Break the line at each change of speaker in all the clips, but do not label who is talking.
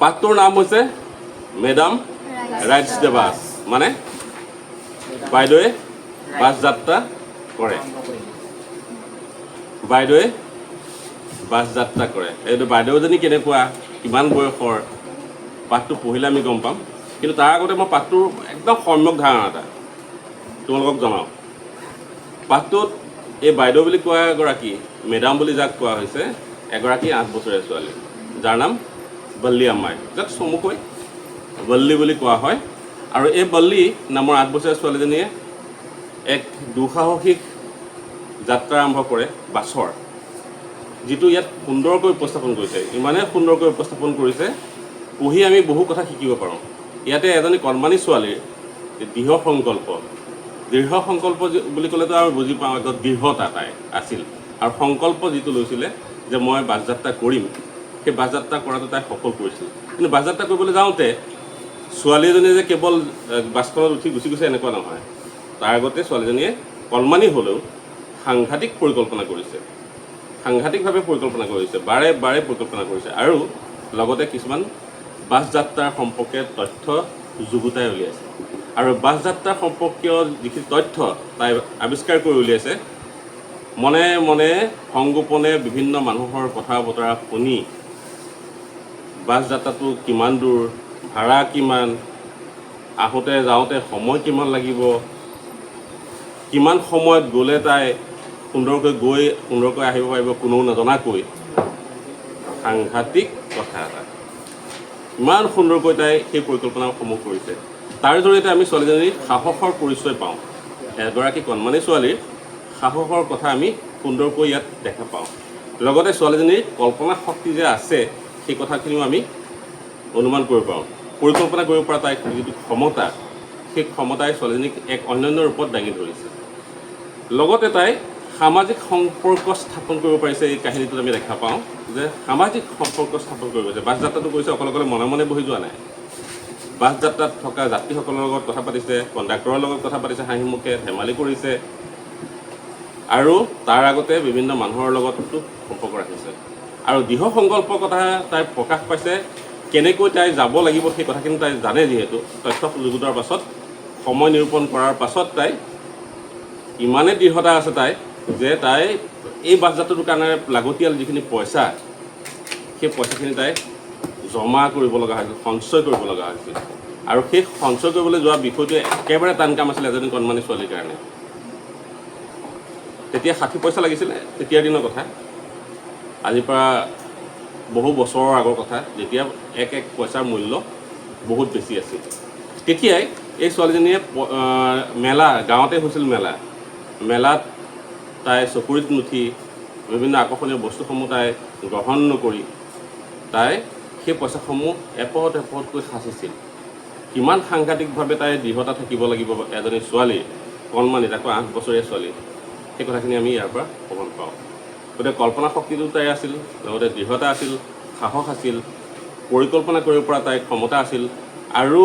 পাঠটোৰ নাম হৈছে madam rides the bus, মানে বাইদেৱে বাছ যাত্ৰা কৰে। বাইদেৱে বাছ যাত্ৰা কৰে। এইটো বাইদেউজনী কেনেকুৱা, কিমান বয়সৰ, পাঠটো পঢ়িলে আমি গম পাম। কিন্তু তাৰ আগতে মই পাঠটোৰ একদম সম্যক ধাৰণা এটা তোমালোকক জনাওঁ। পাঠটোত এই বাইদেউ বুলি কোৱা এগৰাকী, মেডাম বুলি যাক কোৱা হৈছে, এগৰাকী 8 বছৰীয়া ছোৱালী, যাৰ নাম বল্লী আম্মাই, যাক চমুকৈ বল্লী বুলি কোৱা হয়। আৰু এই বল্লী নামৰ 8 বছৰীয়া ছোৱালীজনীয়ে এক দুঃসাহসিক যাত্ৰা আৰম্ভ কৰে বাছৰ, যিটো ইয়াত সুন্দৰকৈ উপস্থাপন কৰিছে। ইমানেই সুন্দৰকৈ উপস্থাপন কৰিছে, পঢ়ি আমি বহু কথা শিকিব পাৰোঁ। ইয়াতে এজনী কণমানি ছোৱালীৰ দৃঢ় সংকল্প বুলি ক'লেতো আমি বুজি পাওঁ, একদম দৃঢ়তা তাই আছিল। আৰু সংকল্প যিটো লৈছিলে যে মই বাছ যাত্ৰা কৰিম, সেই বাছ যাত্ৰা কৰাটো তাই সফল কৰিছিল। কিন্তু বাছ যাত্ৰা কৰিবলৈ যাওঁতে ছোৱালী এজনীয়ে যে কেৱল বাছখনত উঠি গুচি গৈছে এনেকুৱা নহয়। তাৰ আগতে ছোৱালীজনীয়ে কণমানি হ'লেও সাংঘাতিকভাৱে পৰিকল্পনা কৰিছে, বাৰে বাৰে পৰিকল্পনা কৰিছে, আৰু লগতে কিছুমান বাছ যাত্ৰাৰ সম্পৰ্কে তথ্য যুগুতাই উলিয়াইছে। আৰু বাছ যাত্ৰা সম্পৰ্কীয় যিখিনি তথ্য তাই আৱিষ্কাৰ কৰি উলিয়াইছে, মনে মনে সংগোপনে বিভিন্ন মানুহৰ কথা বতৰা শুনি বাছ যাত্ৰাটো কিমান দূৰ, ভাড়া কিমান, আহোঁতে যাওঁতে সময় কিমান লাগিব, কিমান সময়ত গ'লে তাই সুন্দৰকৈ আহিব পাৰিব কোনেও নজনাকৈ, সাংঘাতিক কথা এটা। ইমান সুন্দৰকৈ তাই সেই পৰিকল্পনাসমূহ কৰিছে। তাৰ জৰিয়তে আমি ছোৱালীজনীৰ সাহসৰ পৰিচয় পাওঁ। এগৰাকী কণমানি ছোৱালীৰ সাহসৰ কথা আমি সুন্দৰকৈ ইয়াত দেখা পাওঁ। লগতে ছোৱালীজনীৰ কল্পনা শক্তি যে আছে, সেই কথাখিনিও আমি অনুমান কৰিব পাৰোঁ। পৰিকল্পনা কৰিব পৰা তাইৰ যিটো ক্ষমতা, সেই ক্ষমতাই ছোৱালীজনীক এক অন্যান্য ৰূপত দাঙি ধৰিছে। লগতে তাই সামাজিক সম্পৰ্ক স্থাপন কৰিব পাৰিছে। এই কাহিনীটোত আমি দেখা পাওঁ যে সামাজিক সম্পৰ্ক স্থাপন কৰিব পাৰিছে। বাছ যাত্ৰাটো কৰিছে অকলে অকলে মনে মনে বহি যোৱা নাই। বাছ যাত্ৰাত থকা যাত্ৰীসকলৰ লগত কথা পাতিছে, কণ্ডাক্টৰৰ লগত কথা পাতিছে, হাঁহি মুখে ধেমালি কৰিছে, আৰু তাৰ আগতে বিভিন্ন মানুহৰ লগতো সম্পৰ্ক ৰাখিছে। আৰু দৃঢ় সংকল্পৰ কথা তাই প্ৰকাশ পাইছে। কেনেকৈ তাই যাব লাগিব সেই কথাখিনি তাই জানে, যিহেতু তথ্য যুগুতোৱাৰ পাছত, সময় নিৰূপণ কৰাৰ পাছত তাই ইমানেই দৃঢ়তা আছে তাই, যে তাই এই বাছ যাত্ৰাটোৰ কাৰণে লাগতিয়াল যিখিনি পইচা, সেই পইচাখিনি তাই জমা কৰিব লগা হৈছিল, সঞ্চয় কৰিব লগা হৈছিল। আৰু সেই সঞ্চয় কৰিবলৈ যোৱা বিষয়টো একেবাৰে টান কাম আছিলে এজনী কণমানি ছোৱালীৰ কাৰণে। তেতিয়া 60 পইচা লাগিছিলে, তেতিয়াৰ দিনৰ কথা, আজিৰ পৰা বহু বছৰৰ আগৰ কথা, যেতিয়া এক পইচাৰ মূল্য বহুত বেছি আছিল। তেতিয়াই এই ছোৱালীজনীয়ে গাঁৱতে হৈছিল মেলাত তাই চকুৰিত নুঠি বিভিন্ন আকৰ্ষণীয় বস্তুসমূহ তাই গ্ৰহণ নকৰি তাই সেই পইচাসমূহ এপদ এপদকৈ সাঁচিছিল। কিমান সাংঘাতিকভাৱে তাই দৃঢ়তা থাকিব লাগিব এজনী ছোৱালী, কণমানি, তাকো 8 বছৰীয়া ছোৱালী, সেই কথাখিনি আমি ইয়াৰ পৰা প্ৰমাণ পাওঁ। গতিকে কল্পনা শক্তিটো তাইৰ আছিল, লগতে দৃঢ়তা আছিল, সাহস আছিল, পৰিকল্পনা কৰিব পৰা তাইৰ ক্ষমতা আছিল, আৰু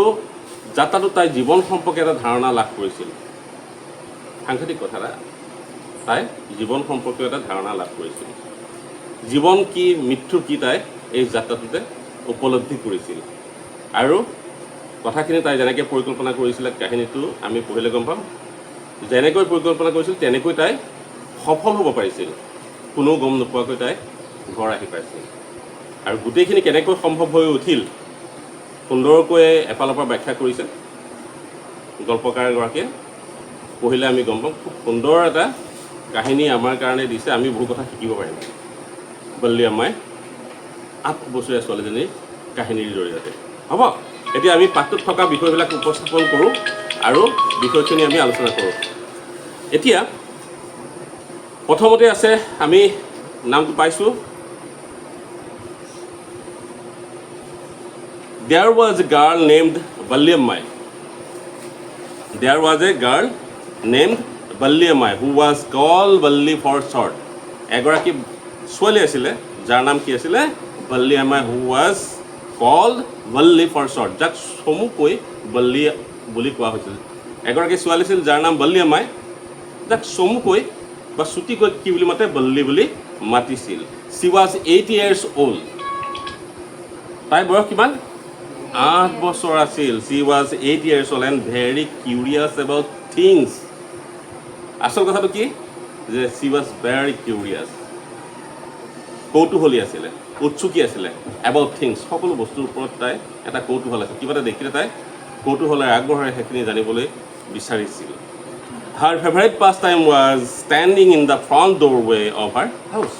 যাত্ৰাটোত তাই জীৱন সম্পৰ্কে এটা ধাৰণা লাভ কৰিছিল। সাংঘাতিক কথা এটা, তাই জীৱন সম্পৰ্কীয় এটা ধাৰণা লাভ কৰিছিল। জীৱন কি, মৃত্যু কি, তাই এই যাত্ৰাটোতে উপলব্ধি কৰিছিল। আৰু কথাখিনি তাই যেনেকৈ পৰিকল্পনা কৰিছিলে, কাহিনীটো আমি পঢ়িলে গম পাম, যেনেকৈ পৰিকল্পনা কৰিছিল তেনেকৈ তাই সফল হ'ব পাৰিছিল। কোনো গম নোপোৱাকৈ তাই ঘৰ আহি পাইছিল। আৰু গোটেইখিনি কেনেকৈ সম্ভৱ হৈ উঠিল, সুন্দৰকৈ এফালৰ পৰা ব্যাখ্যা কৰিছে গল্পকাৰ এগৰাকীয়ে। পঢ়িলে আমি গম পাম, খুব সুন্দৰ এটা কাহিনী আমাৰ কাৰণে দিছে। আমি বহু কথা শিকিব পাৰিম বল্লী আম্মাই 8 বছৰীয়া ছোৱালীজনীৰ কাহিনীৰ জৰিয়তে। হ'ব, এতিয়া আমি পাঠটোত থকা বিষয়বিলাক উপস্থাপন কৰোঁ আৰু বিষয়খিনি আমি আলোচনা কৰোঁ। এতিয়া প্ৰথমতে আছে, আমি নামটো পাইছোঁ, There was a girl named Balli Ammai. There was a girl named Balli Ammai who was called Balli for short. এগৰাকী ছোৱালী আছিলে যাৰ নাম কি আছিলে? Balli Ammai, who was called Balli for short, যাক চমুকৈ বল্লী বুলি কোৱা হৈছিল। এগৰাকী ছোৱালী আছিল যাৰ নাম বল্লী আম্মাই, যাক চমুকৈ বা চুটিকৈ কি বুলি মাতে? বল্লী বুলি মাতিছিল। She was 8 years old. তাইৰ বয়স কিমান 8 বছৰ আছিল she was 8 years old and very curious about things আসল কথাটো কি যে she was very curious কৌতূহলী আছিলে উৎসুকী আছিলে about things সকলো বস্তুৰ ওপৰত তাই এটা কৌতূহল আছিল কিবা এটা দেখিলে তাই কৌতূহলেৰে আগ্ৰহেৰে সেইখিনি জানিবলৈ বিচাৰিছিল her favorite pastime was standing in the front doorway of her house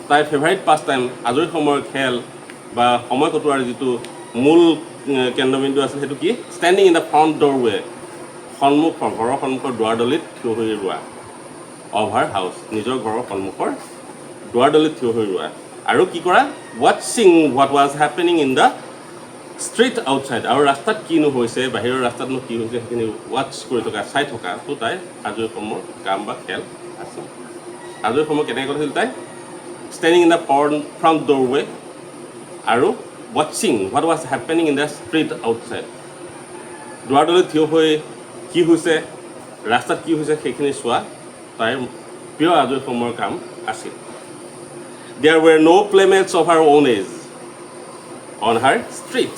তাইৰ ফেভাৰিট pastime আজৰি সময়ৰ খেল বা সময় কটোৱাৰ যিটো মূল কেন্দ্ৰবিন্দু আছিল সেইটো কি ষ্টেণ্ডিং ইন দ্য ফ্ৰণ্ট ডৰৱে ঘৰৰ সন্মুখৰ দুৱাৰদলিত থিয় হৈ ৰোৱা অফ হাৰ হাউচ নিজৰ ঘৰৰ সন্মুখৰ দুৱাৰদলিত থিয় হৈ ৰোৱা আৰু কি কৰা ৱাটছিং what was happening in the street outside আৰু ৰাস্তাত কিনো হৈছে বাহিৰৰ ৰাস্তাতনো কি হৈছে সেইখিনি ৱাটছ কৰি থকা চাই থকাটো তাইৰ আজৰি সময়ৰ কাম বা খেল আছিল আজৰি সময় কেনেকৈ কৰিছিল তাই standing in the front doorway আৰু watching what was happening in the street outside দুৱাৰদলিত থিয় হৈ কি হৈছে ৰাস্তাত কি হৈছে সেইখিনি চোৱা তাইৰ প্ৰিয় আজৰি সময়ৰ কাম আছিল there were no playmates of her own age on her street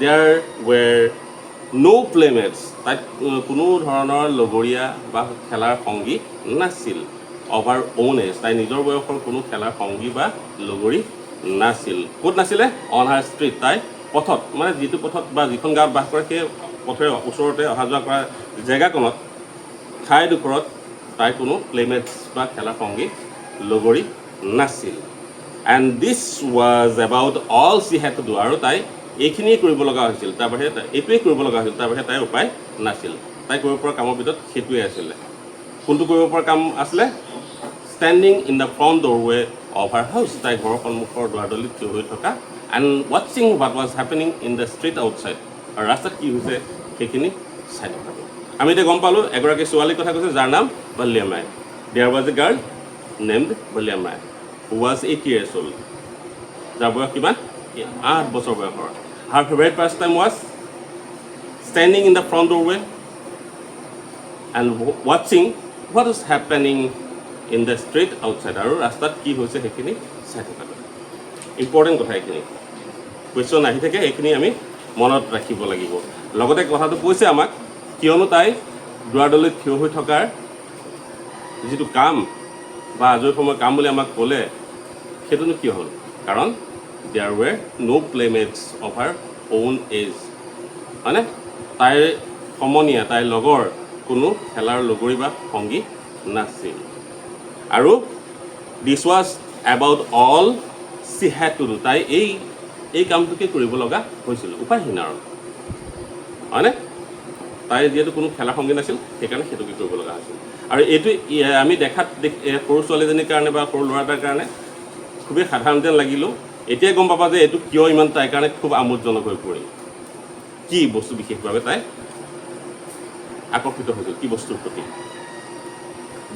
there were no playmates তাইৰ কোনো ধৰণৰ লগৰীয়া বা খেলাৰ সংগী নাছিল of her own age তাই নিজৰ বয়সৰ কোনো খেলাৰ সংগী বা লগৰী নাছিল ক'ত নাছিলে on her street তাই পথত মানে যিটো পথত বা যিখন গাঁৱত বাস কৰে সেই পথৰ ওচৰতে অহা যোৱা কৰা জেগাকণত ঠাইডোখৰত তাই কোনো প্লেমেটছ বা খেলাৰ সংগী লগৰী নাছিল and this was about all she had to do আৰু তাই এইখিনিয়ে কৰিব লগা হৈছিল তাৰ বাহিৰে এইটোৱেই কৰিব লগা হৈছিল তাৰ বাহিৰে তাইৰ উপায় নাছিল তাই কৰিব পৰা কামৰ ভিতৰত সেইটোৱে আছিলে কোনটো কৰিব পৰা কাম আছিলে standing in the front doorway of her house তাই ঘৰৰ সন্মুখৰ দুৱাৰদলিত থিয় হৈ থকা and watching what was happening in the street outside আৰু ৰাস্তাত কি হৈছে সেইখিনি চাই থকা আমি এতিয়া গম পালোঁ এগৰাকী ছোৱালীৰ কথা কৈছে যাৰ নাম বলিয়ামাই there was a girl named বলিয়ামাই who was 8 years old যাৰ বয়স কিমান 8 বছৰ বয়সৰ her favorite pastime was standing in the front doorway and watching what is happening in the street outside আৰু ৰাস্তাত কি হৈছে সেইখিনি চাই থকাটো ইম্পৰ্টেণ্ট কথা এইখিনি কুৱেশ্যন আহি থাকে এইখিনি আমি মনত ৰাখিব লাগিব লগতে কথাটো কৈছে আমাক কিয়নো তাই দুৱাৰদলিত থিয় হৈ থকাৰ যিটো কাম বা আজৰি সময় কাম বুলি আমাক ক'লে সেইটোনো কি হ'ল কাৰণ there were no playmates of her own age হয়নে তাইৰ সমনীয়া তাইৰ লগৰ কোনো খেলাৰ লগৰী বা সংগী নাছিল আৰু দিছ was about all C head to do তাই এই কামটোকে কৰিব লগা হৈছিল উপায়হীন আৰু হয়নে তাই যিহেতু কোনো খেলাৰ সংগী নাছিল সেইকাৰণে সেইটোকে কৰিব লগা হৈছিল আৰু এইটো আমি দেখাত সৰু ছোৱালীজনীৰ কাৰণে বা সৰু ল'ৰা এটাৰ কাৰণে খুবেই সাধাৰণ যেন লাগিলেও এতিয়াই গম পাবা যে এইটো কিয় ইমান তাইৰ কাৰণে খুব আমোদজনক হৈ পৰিল কি বস্তু বিশেষভাৱে তাই আকৰ্ষিত হৈছিল কি বস্তুৰ প্ৰতি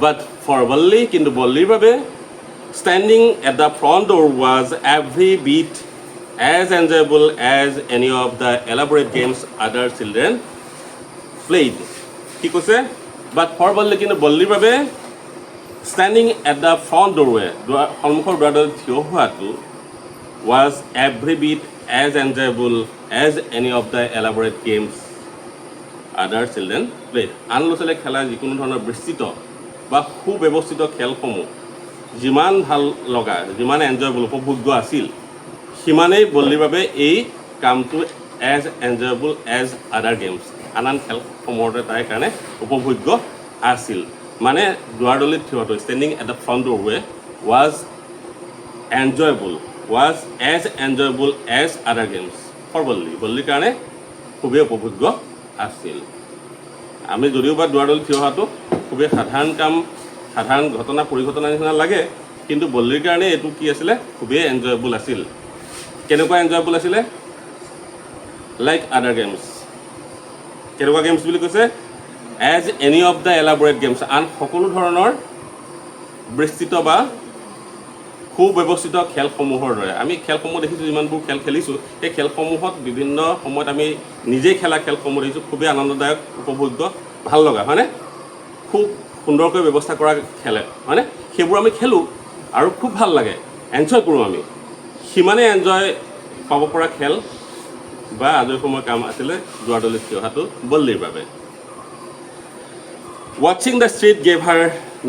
But for Valli, কিন্তু বল্লীৰ বাবে standing at the front door was every bit as enjoyable as any of the elaborate games other children played. কি কৈছে but for Valli, কিন্তু বল্লীৰ বাবে standing at the front doorway সন্মুখৰ দুৱাৰদলিত থিয় হোৱাটো was every bit as enjoyable as any of the elaborate games other children played. আন ল'ৰা ছোৱালীয়ে খেলা যিকোনো ধৰণৰ বিস্তৃত বা সুব্যৱস্থিত খেলসমূহ যিমান ভাল লগা যিমান এনজয়েবল উপভোগ্য আছিল সিমানেই বল্লীৰ বাবে এই কামটো as enjoyable as other games আন আন খেলসমূহতে তাইৰ কাৰণে উপভোগ্য আছিল মানে দুৱাৰদলিত থিয়টো standing at the front doorway was as enjoyable as other games for বল্লীৰ কাৰণে খুবেই উপভোগ্য আছিল আমি যদিও বা দুৱাৰদলিত থিয় হোৱাটো খুবেই সাধাৰণ কাম সাধাৰণ ঘটনা পৰিঘটনা নিচিনা লাগে কিন্তু বল্লীৰ কাৰণে এইটো কি আছিলে খুবেই এনজয়েবল আছিল কেনেকুৱা এনজয়েবল আছিলে লাইক আদাৰ গেমছ কেনেকুৱা গেমছ বুলি কৈছে as any of the elaborate games আন সকলো ধৰণৰ বিস্তৃত বা সুব্যৱস্থিত খেলসমূহৰ দৰে আমি খেলসমূহ দেখিছোঁ যিমানবোৰ খেল খেলিছোঁ সেই খেলসমূহত বিভিন্ন সময়ত আমি নিজেই খেলা খেলসমূহ দেখিছোঁ খুবেই আনন্দদায়ক উপভোগ্য ভাল লগা হয়নে খুব সুন্দৰকৈ ব্যৱস্থা কৰা খেলে হয়নে সেইবোৰ আমি খেলোঁ আৰু খুব ভাল লাগে এনজয় কৰোঁ আমি সিমানে এনজয় পাব পৰা খেল বা আজৰি সময়ৰ কাম আছিলে দুৱাৰদলিত থিয় হোৱাটো বল্লীৰ বাবে ৱাচিং the street gave her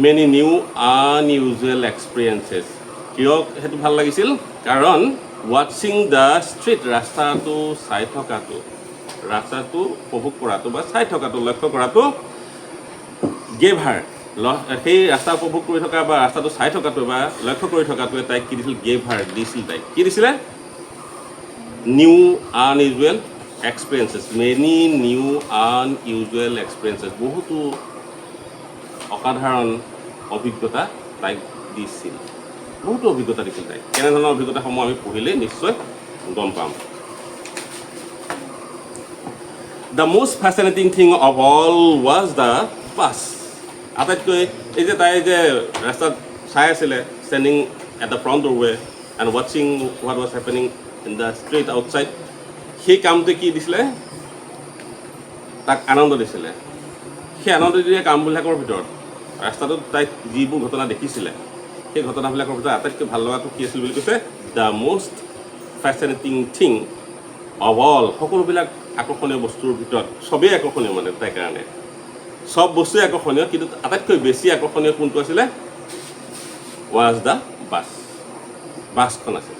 many new unusual experiences কিয় সেইটো ভাল লাগিছিল কাৰণ ৱাচিং দ্য ষ্ট্ৰীট ৰাস্তাটো চাই থকাটো ৰাস্তাটো উপভোগ কৰাটো বা চাই থকাটো লক্ষ্য কৰাটো গেভ হাৰ সেই ৰাস্তা উপভোগ কৰি থকা বা ৰাস্তাটো চাই থকাটো বা লক্ষ্য কৰি থকাটোৱে তাইক কি দিছিল গেভ হাৰ দিছিল তাইক কি দিছিলে new unusual experiences many new unusual experiences বহুতো অসাধাৰণ অভিজ্ঞতা তাইক দিছিল বহুতো অভিজ্ঞতা দিছিল তাইক কেনেধৰণৰ অভিজ্ঞতাসমূহ আমি পঢ়িলে নিশ্চয় গম পাম the most fascinating thing of all was the bus আটাইতকৈ এই যে তাই যে ৰাস্তাত চাই আছিলে standing at the front doorway and ৱাচিং what was happening in the street outside সেই কামটোৱে কি দিছিলে তাক আনন্দ দিছিলে সেই আনন্দ দিয়া কামবিলাকৰ ভিতৰত ৰাস্তাটোত তাইক যিবোৰ ঘটনা দেখিছিলে সেই ঘটনাবিলাকৰ ভিতৰত আটাইতকৈ ভাল লগাটো কি আছিল বুলি কৈছে the most fascinating thing of all সকলোবিলাক আকৰ্ষণীয় বস্তুৰ ভিতৰত চবেই আকৰ্ষণীয় মানে তাইৰ কাৰণে সব বস্তুৱে আকৰ্ষণীয় কিন্তু আটাইতকৈ বেছি আকৰ্ষণীয় কোনটো আছিলে ৱাজ দ্য বাছ বাছখন আছিল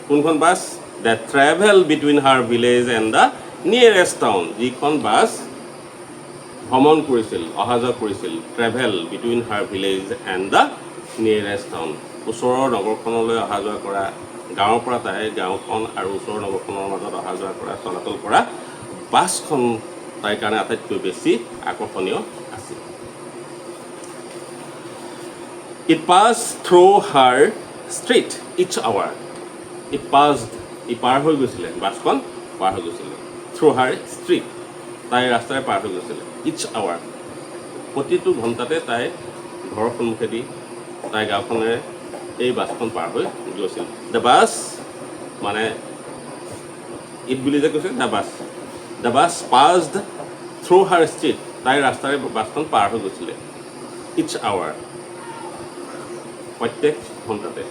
কোনখন bus the travel between her village and the nearest town যিখন বাছ ভ্ৰমণ কৰিছিল অহা যোৱা কৰিছিল travel between her village and the nearest town ওচৰৰ নগৰখনলৈ অহা যোৱা কৰা গাঁৱৰ পৰা তাই গাঁওখন আৰু ওচৰৰ নগৰখনৰ মাজত অহা যোৱা কৰা চলাচল কৰা বাছখন তাইৰ কাৰণে আটাইতকৈ বেছি আকৰ্ষণীয় আছিল it pass through her street each hour it passed পাৰ হৈ গৈছিলে বাছখন পাৰ হৈ গৈছিলে থ্ৰু হাৰ ষ্ট্ৰীট তাই ৰাস্তাৰে পাৰ হৈ গৈছিলে ইচ আৱাৰ প্ৰতিটো ঘণ্টাতে তাই ঘৰৰ সন্মুখেদি তাই গাঁওখনেৰে এই বাছখন পাৰ হৈ গৈছিল দ্য বাছ মানে ইট বুলি যে কৈছে the bus passed through her street তাই ৰাস্তাৰে বাছখন পাৰ হৈ গৈছিলে ইচ আৱাৰ প্ৰত্যেক ঘণ্টাতে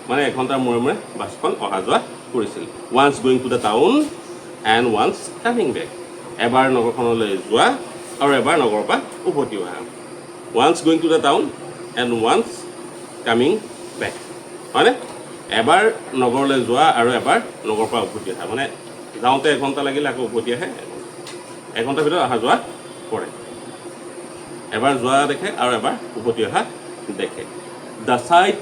মানে এঘণ্টাৰ মূৰে মূৰে বাছখন অহা যোৱা কৰিছিল once going to the town and once coming back এবাৰ নগৰখনলৈ যোৱা আৰু এবাৰ নগৰৰ পৰা উভতি অহা once going to the town and once coming back হয়নে এবাৰ নগৰলৈ যোৱা আৰু এবাৰ নগৰৰ পৰা উভতি অহা মানে যাওঁতে এঘণ্টা লাগিলে আকৌ উভতি আহে এঘণ্টাৰ ভিতৰত অহা যোৱা কৰে এবাৰ যোৱা দেখে আৰু এবাৰ উভতি অহা দেখে দ্য চাইট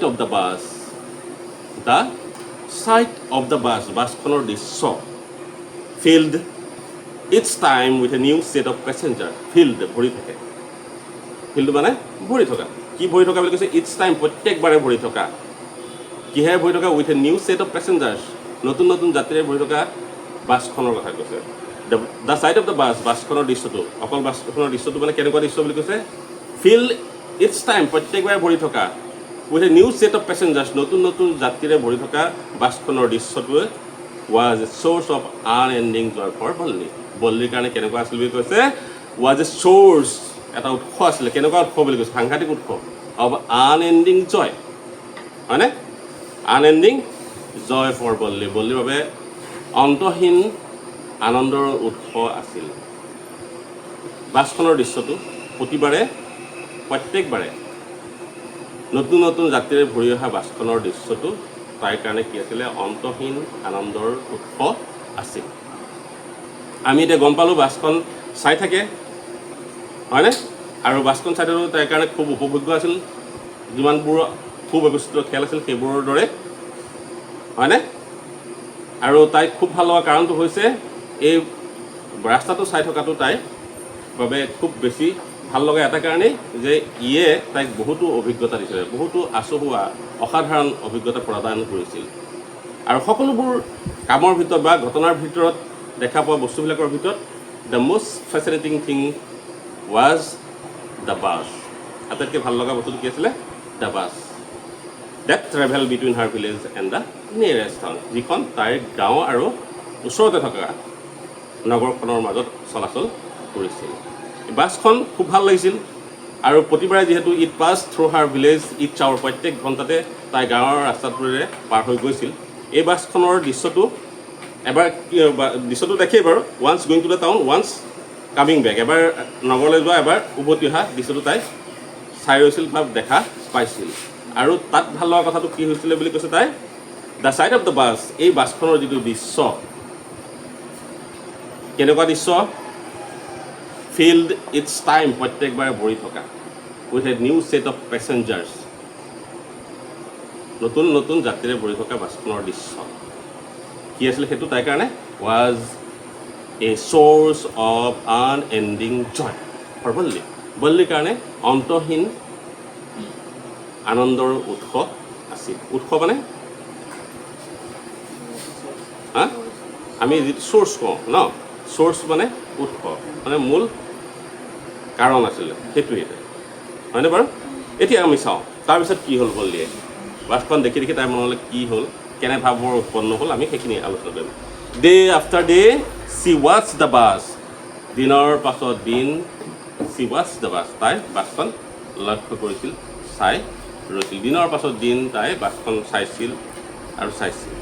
অফ দ্য বাছখনৰ দৃশ্য filled its time with a new set of passengers filled ভৰি থাকে ফিল্ড মানে ভৰি থকা কি ভৰি থকা বুলি কৈছে ইটছ টাইম প্ৰত্যেকবাৰে ভৰি থকা কিহেৰে ভৰি থকা with a new set of passengers নতুন নতুন যাত্ৰীৰে ভৰি থকা বাছখনৰ কথা কৈছে দ্য চাইড অফ দ্য বাছখনৰ দৃশ্যটো অকল বাছখনৰ দৃশ্যটো মানে কেনেকুৱা দৃশ্য বুলি কৈছে ফিল্ড ইটছ টাইম প্ৰত্যেকবাৰে ভৰি থকা with a new set of passengers নতুন নতুন যাত্ৰীৰে ভৰি থকা বাছখনৰ দৃশ্যটোৱে was a source of unending joy for বল্লীৰ কাৰণে কেনেকুৱা আছিল বুলি কৈছে ৱাজ এ চ'ৰ্চ এটা উৎস আছিলে কেনেকুৱা উৎস বুলি কৈছে সাংঘাতিক উৎস অফ আনএণ্ডিং জয় হয়নে আনএণ্ডিং জয় ফৰ বল্লীৰ বাবে অন্তহীন আনন্দৰ উৎস আছিল বাছখনৰ দৃশ্যটো প্ৰত্যেকবাৰে নতুন নতুন যাত্ৰীৰে ভৰি অহা বাছখনৰ দৃশ্যটো তাইৰ কাৰণে কি আছিলে অন্তহীন আনন্দৰ উৎস আছিল আমি এতিয়া গম পালোঁ বাছখন চাই থাকে হয়নে আৰু বাছখন চাই থাকোঁ তাইৰ কাৰণে খুব উপভোগ্য আছিল যিমানবোৰ সুব্যৱস্থিত খেল আছিল সেইবোৰৰ দৰে হয়নে আৰু তাইক খুব ভাল লগা কাৰণটো হৈছে এই ৰাস্তাটো চাই থকাটো তাইৰ বাবে খুব বেছি ভাল লগা এটা কাৰণেই যে ইয়ে তাইক বহুতো অভিজ্ঞতা দিছিলে বহুতো আচহুৱা অসাধাৰণ অভিজ্ঞতা প্ৰদান কৰিছিল আৰু সকলোবোৰ কামৰ ভিতৰত বা ঘটনাৰ ভিতৰত দেখা পোৱা বস্তুবিলাকৰ ভিতৰত the most fascinating thing was the bus আটাইতকৈ ভাল লগা বস্তুটো কি আছিলে the bus that travel between her village and the nearest town যিখন তাইৰ গাঁও আৰু ওচৰতে থকা নগৰখনৰ মাজত চলাচল কৰিছিল বাছখন খুব ভাল লাগিছিল আৰু প্ৰতিবাৰে যিহেতু it pass through her village its hour প্ৰত্যেক ঘণ্টাতে তাই গাঁৱৰ ৰাস্তাটোৰে পাৰ হৈ গৈছিল এই বাছখনৰ দৃশ্যটো এবাৰ দৃশ্যটো দেখেই বাৰু once going to the town once coming back এবাৰ নগৰলৈ যোৱা এবাৰ উভতি অহা দৃশ্যটো তাই চাই ৰৈছিল বা দেখা পাইছিল আৰু তাত ভাল লগা কথাটো কি হৈছিলে বুলি কৈছে তাই the side of the bus এই বাছখনৰ যিটো দৃশ্য কেনেকুৱা দৃশ্য ফিল্ড ইটছ টাইম প্ৰত্যেকবাৰে ভৰি থকা with a new set of passengers নতুন নতুন যাত্ৰীৰে ভৰি থকা বাছখনৰ দৃশ্য কি আছিলে সেইটো তাইৰ কাৰণে was a source of unending joy for Valli বল্লীৰ কাৰণে অন্তহীন আনন্দৰ উৎস আছিল উৎস মানে হা আমি যিটো চ'ৰ্চ কওঁ ন চ'ৰ্চ মানে উৎস মানে মূল কাৰণ আছিলে সেইটোৱে হয়নে বাৰু এতিয়া আমি চাওঁ তাৰপিছত কি হ'ল বল্লীয়ে বাছখন দেখি দেখি তাইৰ মনলৈ কি হ'ল কেনে ভাৱৰ উৎপন্ন হ'ল আমি সেইখিনি আলোচনা কৰিম ডে আফটাৰ ডে চি ৱাটছ দ্য বাছ দিনৰ পাছত দিন চি ৱাটছ দ্য বাছ তাই বাছখন লক্ষ্য কৰিছিল চাই ৰৈছিল দিনৰ পাছত দিন তাই বাছখন চাইছিল আৰু চাইছিল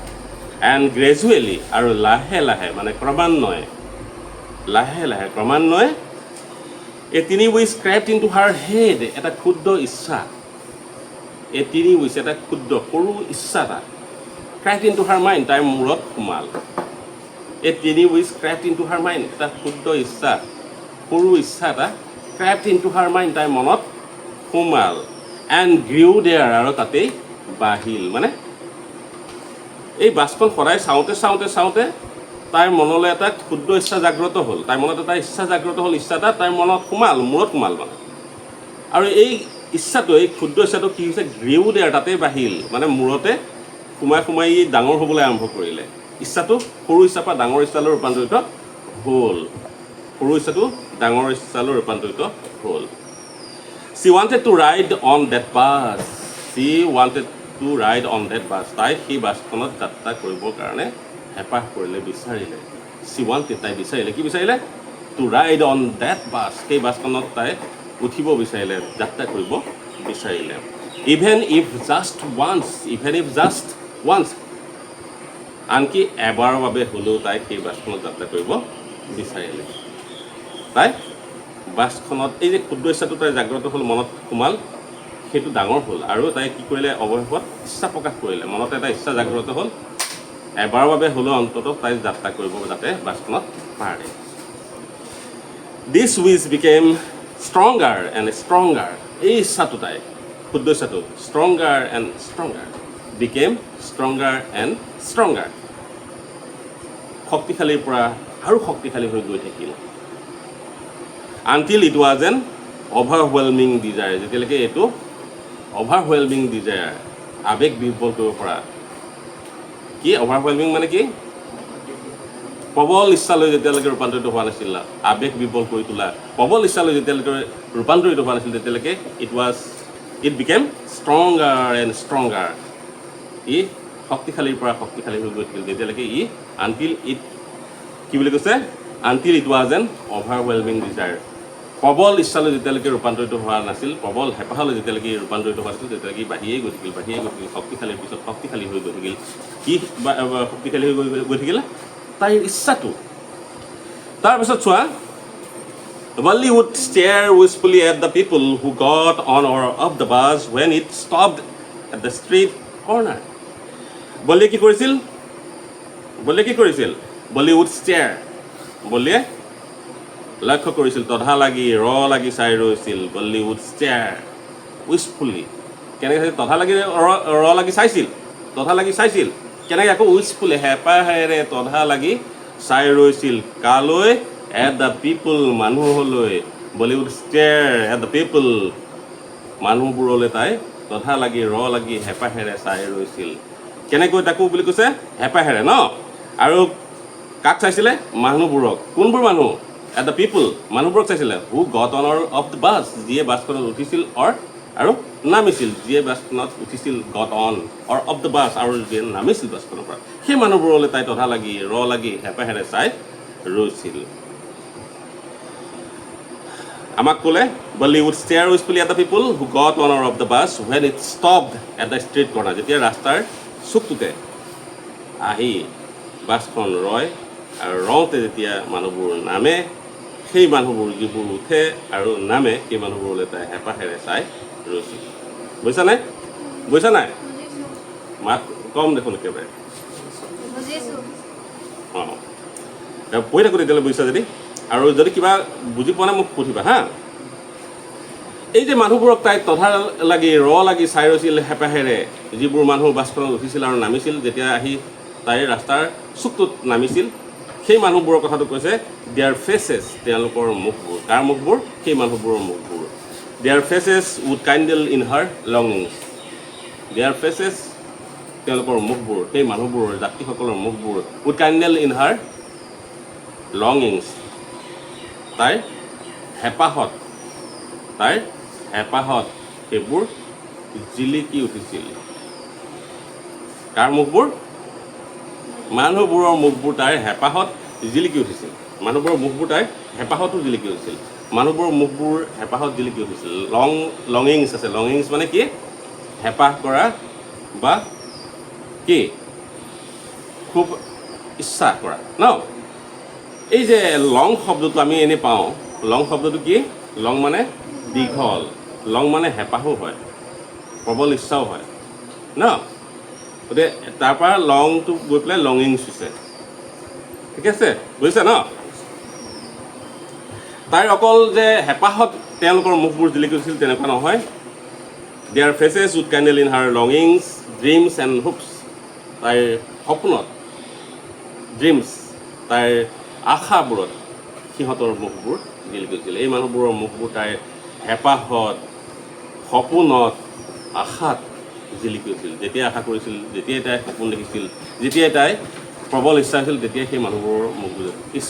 এণ্ড গ্ৰেজুৱেলি আৰু লাহে লাহে মানে ক্ৰমান্বয়ে a tiny wish crept into her head এটা ক্ষুদ্ৰ ইচ্ছা এই তিনি উইচ এটা ক্ষুদ্ৰ সৰু ইচ্ছা এটা crept into her mind তাইৰ মূৰত সোমাল এই tiny wish crept into her mind এটা ক্ষুদ্ৰ ইচ্ছা সৰু ইচ্ছা এটা crept into her mind তাইৰ মনত সোমাল এণ্ড গ্ৰিউ দেয়াৰ আৰু তাতেই বাঢ়িল মানে এই বাছখন সদায় চাওঁতে তাইৰ মনলৈ এটা ক্ষুদ্ৰ ইচ্ছা জাগ্ৰত হ'ল তাইৰ মনত এটা ইচ্ছা জাগ্ৰত হ'ল ইচ্ছা এটা তাইৰ মনত মূৰত সোমাল মানে আৰু এই ইচ্ছাটো এই ক্ষুদ্ৰ ইচ্ছাটো কি হৈছে গ্ৰিউ দেয়াৰ তাতেই বাঢ়িল মানে মূৰতে সোমাই ডাঙৰ হ'বলৈ আৰম্ভ কৰিলে ইচ্ছাটো সৰু ইচ্ছাৰ পৰা ডাঙৰ ইচ্ছালৈ ৰূপান্তৰিত হ'ল She wanted to ride on that bus. তাই সেই বাছখনত যাত্ৰা কৰিবৰ কাৰণে হেঁপাহ কৰিলে বিচাৰিলে তাই বিচাৰিলে কি বিচাৰিলে to ride on that bus সেই বাছখনত তাই উঠিব বিচাৰিলে যাত্ৰা কৰিব বিচাৰিলে ইভেন ইফ জাষ্ট ওৱান্স আনকি এবাৰৰ বাবে হ'লেও তাই সেই বাছখনত যাত্ৰা কৰিব বিচাৰিলে তাই বাছখনত এই যে ক্ষুদ্ৰ ইচ্ছাটো তাই জাগ্ৰত হ'ল মনত সোমাল সেইটো ডাঙৰ হ'ল আৰু তাই কি কৰিলে অৱশেষত ইচ্ছা প্ৰকাশ কৰিলে মনত এটা ইচ্ছা জাগ্ৰত হ'ল এবাৰৰ বাবে হ'লেও অন্ততঃ তাই যাত্ৰা কৰিব যাতে বাছখনত পাৰে this wish became stronger and stronger এই ইচ্ছাটো তাই ক্ষুদ্ৰ ইচ্ছাটো stronger and stronger became stronger and stronger শক্তিশালীৰ পৰা আৰু শক্তিশালী হৈ গৈ থাকিল until it was an overwhelming desire যেতিয়ালৈকে এইটো অভাৰৱেলমিং ডিজায়াৰ আৱেগ বিহ্বল কৰিব পৰা কি অভাৰৱেলমিং মানে কি প্ৰবল ইচ্ছালৈ যেতিয়ালৈকে ৰূপান্তৰিত হোৱা নাছিল আৱেগ বিহ্বল কৰি তোলা প্ৰবল ইচ্ছালৈ যেতিয়ালৈকে ৰূপান্তৰিত হোৱা নাছিল তেতিয়ালৈকে it became stronger and stronger ই শক্তিশালীৰ পৰা শক্তিশালী হৈ গৈ থাকিল যেতিয়ালৈকে until it was an overwhelming desire প্ৰবল ইচ্ছালৈ যেতিয়ালৈকে ৰূপান্তৰিত হোৱা নাছিল প্ৰবল হেঁপাহলৈ যেতিয়ালৈকে ৰূপান্তৰিত হোৱা নাছিল তেতিয়ালৈকে বাঢ়িয়েই গৈ থাকিল শক্তিশালীৰ পিছত শক্তিশালী হৈ গৈ থাকিল কি শক্তিশালী হৈ গৈ থাকিল তাইৰ ইচ্ছাটো তাৰপিছত চোৱা Wally would stare wistfully at the people who got on or off the bus when it stopped at the street corner. Wally কি কৰিছিল Wally would stare বলিয়ে লক্ষ্য কৰিছিল তধা লাগি চাই ৰৈছিল Wally would stare wistfully কেনেকৈ চাইছিল তধা লাগি চাইছিল কেনেকৈ আকৌ wistfully হেঁপাহেৰে তধা লাগি চাই ৰৈছিল কালৈ at the people মানুহলৈ Wally would stare at the people মানুহবোৰলৈ তাই তধা লাগি হেঁপাহেৰে চাই ৰৈছিল কেনেকৈ তাকো বুলি কৈছে হেঁপাহেৰে ন আৰু কাক চাইছিলে মানুহবোৰক কোনবোৰ মানুহ at the people মানুহবোৰক চাইছিলে who got on or off the bus যিয়ে বাছখনত উঠিছিল আৰু নামিছিল যিয়ে বাছখনত উঠিছিল got on or off the bus আৰু যিয়ে নামিছিল বাছখনৰ পৰা সেই মানুহবোৰলৈ তাই তধা লাগি হেঁপাহেৰে চাই ৰৈছিল আমাক ক'লে Valli would stare wistfully at the people who got on or off the bus when it stopped at the street corner. যেতিয়া ৰাস্তাৰ চুকটোতে আহি বাছখন ৰয় আৰু ৰওঁতে যেতিয়া মানুহবোৰ নামে, সেই মানুহবোৰ যিবোৰ উঠে আৰু নামে সেই মানুহবোৰলৈ তাই হেঁপাহেৰে চাই ৰৈছিল। বুজিছা নাই? বুজিছা নাই? মাত কম দেখোন একেবাৰে। অঁ, পঢ়ি থাকোঁ তেতিয়াহ'লে বুজিছা যদি। আৰু যদি কিবা বুজি পোৱা নাই মোক সুধিবা হা। এই যে মানুহবোৰক তাই তধা লাগি লাগি চাই ৰৈছিল হেঁপাহেৰে, যিবোৰ মানুহ বাছখনত উঠিছিল আৰু নামিছিল, যেতিয়া আহি তাই ৰাস্তাৰ চুকটোত নামিছিল, সেই মানুহবোৰৰ কথাটো কৈছে দেয়াৰ ফেচেছ, তেওঁলোকৰ মুখবোৰ। কাৰ মুখবোৰ? সেই মানুহবোৰৰ মুখবোৰ। Their faces would kindle in her longings. Their faces, তেওঁলোকৰ মুখবোৰ, সেই মানুহবোৰৰ যাত্ৰীসকলৰ মুখবোৰ, উড কাইণ্ডেল ইন হাৰ লঙিংছ, তাইৰ হেঁপাহত সেইবোৰ জিলিকি উঠিছিল। কাৰ মুখবোৰ? মানুহবোৰৰ মুখবোৰ তাইৰ হেঁপাহত জিলিকি উঠিছিল। মানুহবোৰৰ মুখবোৰ তাইৰ হেঁপাহতো জিলিকি উঠিছিল। মানুহবোৰৰ মুখবোৰ হেঁপাহত জিলিকি উঠিছিল। লঙিংছ আছে। লঙিংছ মানে কি? হেঁপাহ কৰা বা কি? খুব ইচ্ছা কৰা ন। এই যে লং শব্দটো আমি এনেই পাওঁ, লং শব্দটো কি? লং মানে দীঘল, লং মানে হেঁপাহো হয়, প্ৰবল ইচ্ছাও হয় ন। গতিকে তাৰপৰা লংটো গৈ পেলাই লঙিংছ হৈছে। ঠিক আছে, বুজিছা ন? তাইৰ অকল যে হেঁপাহত তেওঁলোকৰ মুখবোৰ জিলিকি উঠিছিল তেনেকুৱা নহয়। Their faces would kindle in her longings, dreams and hopes, তাইৰ সপোনত, ড্ৰিমছ, তাইৰ আশাবোৰত সিহঁতৰ মুখবোৰ জিলিকি উঠিছিল। এই মানুহবোৰৰ মুখবোৰ তাইৰ হেঁপাহত, সপোনত, আশাত জিলিকি উঠিছিল। যেতিয়াই আশা কৰিছিল, যেতিয়াই তাই সপোন দেখিছিল, যেতিয়াই তাই প্ৰবল ইচ্ছা হৈছিল, তেতিয়াই সেই মানুহবোৰৰ মুখবোৰ,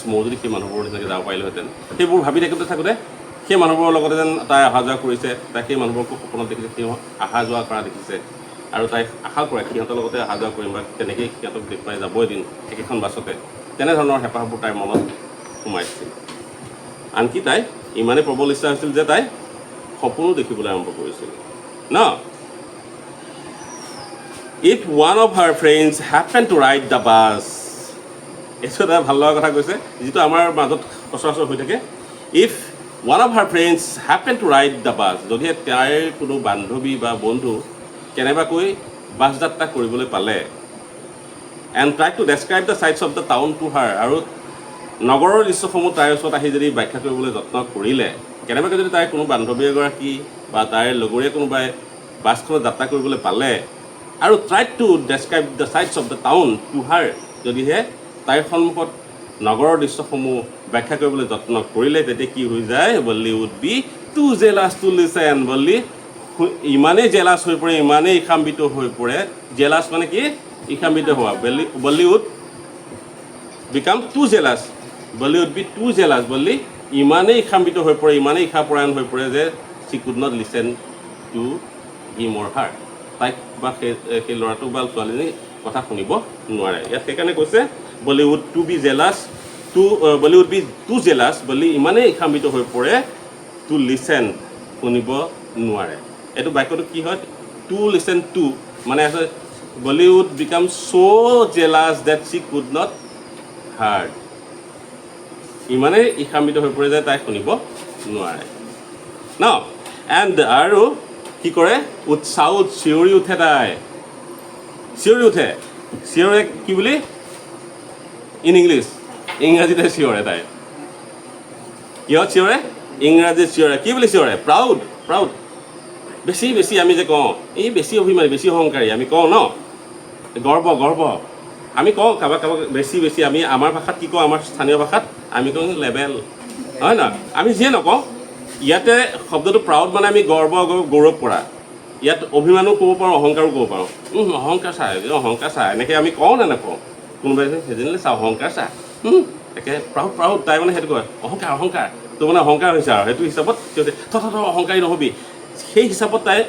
ময়ো যদি সেই মানুহবোৰৰ নিচিনাকৈ যাব পাৰিলোহেঁতেন। সেইবোৰ ভাবি থাকোঁতে সেই মানুহবোৰৰ লগতে যেন তাই অহা যোৱা কৰিছে, তাই সেই মানুহবোৰকো সপোনত দেখিছে, তেওঁ অহা যোৱা কৰা দেখিছে, আৰু তাই আশা কৰে সিহঁতৰ লগতে অহা যোৱা কৰিম বা তেনেকেই সিহঁতক দেখুৱাই যাব এদিন একেখন বাছতে। তেনেধৰণৰ হেঁপাহবোৰ তাইৰ মনত সোমাইছিল। আনকি তাই ইমানেই প্ৰবল ইচ্ছা হৈছিল যে তাই সপোনো দেখিবলৈ আৰম্ভ কৰিছিল ন। If one of her friends happened to ride the bus, এইটো এটা ভাল লগা কথা কৈছে, যিটো আমাৰ মাজত সচৰাচৰ হৈ থাকে। If one of her friends happened to ride the bus, যদিহে তাইৰ কোনো বান্ধৱী বা বন্ধু কেনেবাকৈ বাছ যাত্ৰা কৰিবলৈ পালে, and try to describe the sights of the town to her, আৰু নগৰৰ দৃশ্যসমূহ তাইৰ ওচৰত আহি যদি ব্যাখ্যা কৰিবলৈ যত্ন কৰিলে, কেনেবাকৈ যদি তাইৰ কোনো বান্ধৱী এগৰাকী বা তাইৰ লগৰীয়া কোনোবাই বাছখনত যাত্ৰা কৰিবলৈ পালে, আৰু try two describe the sights of the town to হাৰ, যদিহে তাইৰ সন্মুখত নগৰৰ দৃশ্যসমূহ ব্যাখ্যা কৰিবলৈ যত্ন কৰিলে, তেতিয়া কি হৈ যায়? Valli would be two jealous to listen. Valli ইমানেই জেলাছ হৈ পৰে, ইমানেই ইসাম্বিত হৈ পৰে। জেলাছ মানে কি? ইসাম্বিত হোৱা। Valli would become too jealous. Valli would be two jealous. Valli ইমানেই ইসাম্বিত হৈ পৰে, ইমানেই ইষাপৰায়ণ হৈ পৰে যে she could not listen to him or her, তাইক বা সেই ল'ৰাটোক বা ছোৱালীজনীক কথা শুনিব নোৱাৰে। ইয়াত সেইকাৰণে কৈছে Bollywood to be jealous, Bollywood be two jealous, বলি ইমানেই ইসাম্বিত হৈ পৰে, টু লিচেন, শুনিব নোৱাৰে। এইটো বাক্যটো কি হয়? টু লিচেন টু মানে আছে Bollywood became so' jealous date Shi could not hard, ইমানেই ইসাম্বিত হৈ পৰে যে তাই শুনিব নোৱাৰে ন। এণ্ড আৰু কি কৰে? উৎসাহত চিঞৰি উঠে তাই, চিঞৰি উঠে। চিঞৰে কি বুলি? ইন ইংলিছ, ইংৰাজীতে চিঞৰে তাই। কিহত চিঞৰে? ইংৰাজীত চিঞৰে। কি বুলি চিঞৰে? Proud, proud. বেছি বেছি আমি যে কওঁ, এই বেছি অভিমানী, বেছি অহংকাৰী আমি কওঁ ন, গৰ্ব গৰ্ব আমি কওঁ কাৰোবাক কাৰোবাক বেছি বেছি। আমি আমাৰ ভাষাত কি কওঁ? আমাৰ স্থানীয় ভাষাত আমি কওঁ লেবেল, হয় নহয়? আমি যিয়ে নকওঁ, ইয়াতে শব্দটো প্ৰাউড মানে আমি গৰ্ব, গৌৰৱ কৰা। ইয়াত অভিমানো ক'ব পাৰোঁ, অহংকাৰো ক'ব পাৰোঁ। অহংকাৰ চা, অহংকাৰ চা, এনেকৈ আমি কওঁ নে নকওঁ? কোনোবাই সেইজনীলৈ চা, অহংকাৰ চা, তাকে প্ৰাউড প্ৰাউড। তাই মানে সেইটো কয় অহংকাৰ, অহংকাৰ। তো মানে অহংকাৰ হৈছে আৰু সেইটো হিচাপত সিহঁতে অহংকাৰী নহ'বি, সেই হিচাপত তাই